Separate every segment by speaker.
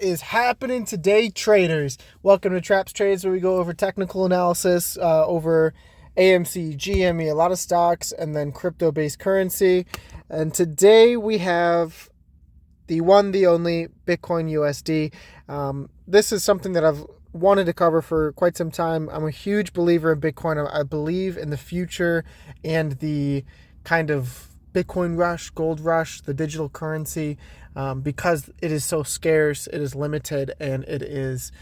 Speaker 1: is happening today, traders? Welcome to Traps Trades, where we go over technical analysis over AMC, GME, a lot of stocks, and then crypto-based currency. And today we have the one, the only Bitcoin USD. This is something that I've wanted to cover for quite some time. I'm a huge believer in Bitcoin. I believe in the future and the kind of Bitcoin rush, gold rush, the digital currency, because it is so scarce, it is limited, and it is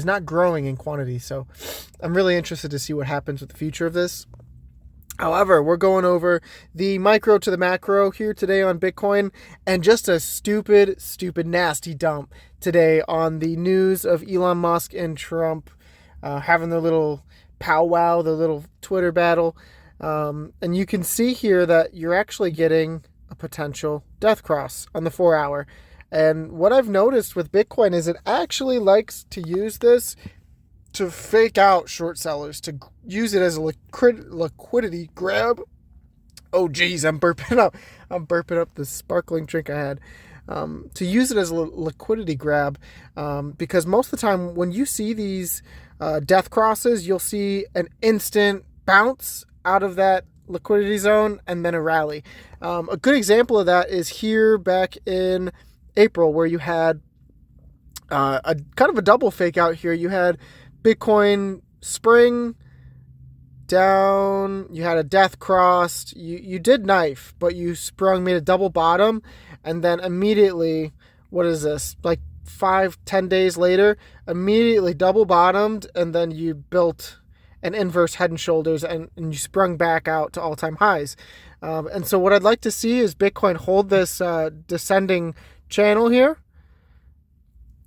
Speaker 1: not growing in quantity. So I'm really interested to see what happens with the future of this. However, we're going over the micro to the macro here today on Bitcoin, and just a stupid, nasty dump today on the news of Elon Musk and Trump having their little powwow, their little Twitter battle. And you can see here that you're actually getting a potential death cross on the 4 hour. And what I've noticed with Bitcoin is it actually likes to use this to fake out short sellers, to use it as a liquidity grab. Oh geez, I'm burping up the sparkling drink I had. To use it as a liquidity grab, because most of the time when you see these death crosses, you'll see an instant bounce out of that liquidity zone and then a rally. A good example of that is here back in April, where you had a kind of a double fake out here. You had Bitcoin spring down, you had a death cross, you did knife, but you made a double bottom, and then immediately, what is this, like 5-10 days later, immediately double bottomed, and then you built an inverse head and shoulders, and you sprung back out to all-time highs. And so what I'd like to see is Bitcoin hold this descending channel here.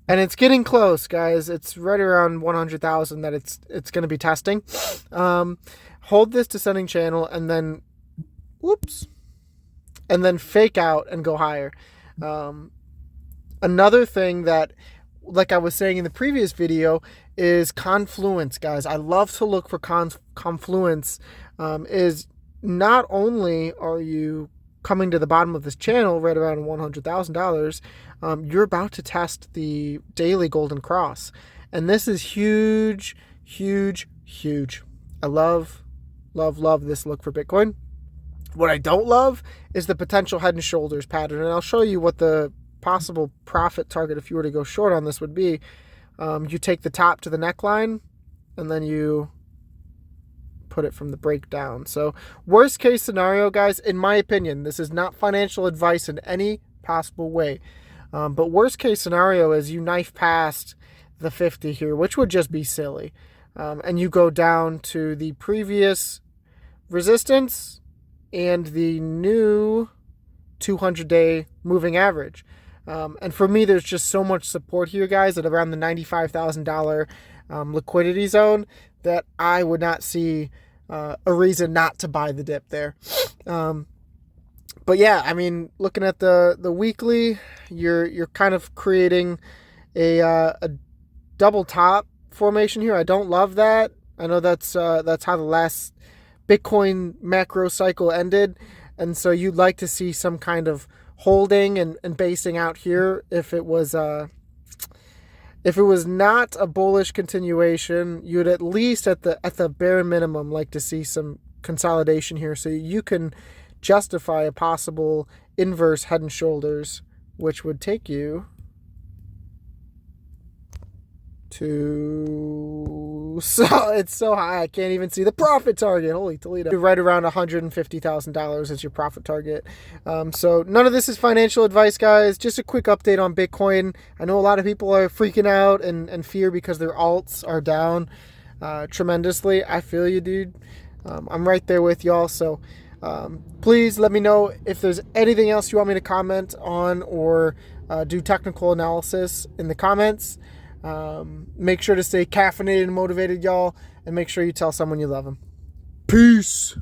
Speaker 1: And it's getting close, guys. It's right around 100,000 that it's going to be testing. Hold this descending channel and then, and then fake out and go higher. Another thing that, like I was saying in the previous video, is confluence, guys. I love to look for confluence. Is not only are you coming to the bottom of this channel right around $100,000, you're about to test the daily golden cross. And this is huge. I love this look for Bitcoin. What I don't love is the potential head and shoulders pattern. And I'll show you what the possible profit target, if you were to go short on this, would be. You take the top to the neckline, and then you put it from the breakdown. So worst case scenario, guys, in my opinion, this is not financial advice in any possible way, but worst case scenario is you knife past the 50 here, which would just be silly, and you go down to the previous resistance and the new 200-day moving average. And for me, there's just so much support here, guys, at around the $95,000 liquidity zone, that I would not see a reason not to buy the dip there. But yeah, I mean, looking at the weekly, you're kind of creating a double top formation here. I don't love that. I know that's how the last Bitcoin macro cycle ended, and so you'd like to see some kind of holding and basing out here. If it was not a bullish continuation, you'd at least at the bare minimum like to see some consolidation here, so you can justify a possible inverse head and shoulders, which would take you to, so it's so high I can't even see the profit target. Holy Toledo. Right around $150,000 as your profit target. So none of this is financial advice, guys. Just a quick update on Bitcoin. I know a lot of people are freaking out and fear because their alts are down tremendously. I feel you, dude. I'm right there with y'all. So please let me know if there's anything else you want me to comment on or do technical analysis in the comments. Make sure to stay caffeinated and motivated, y'all, and make sure you tell someone you love them. Peace.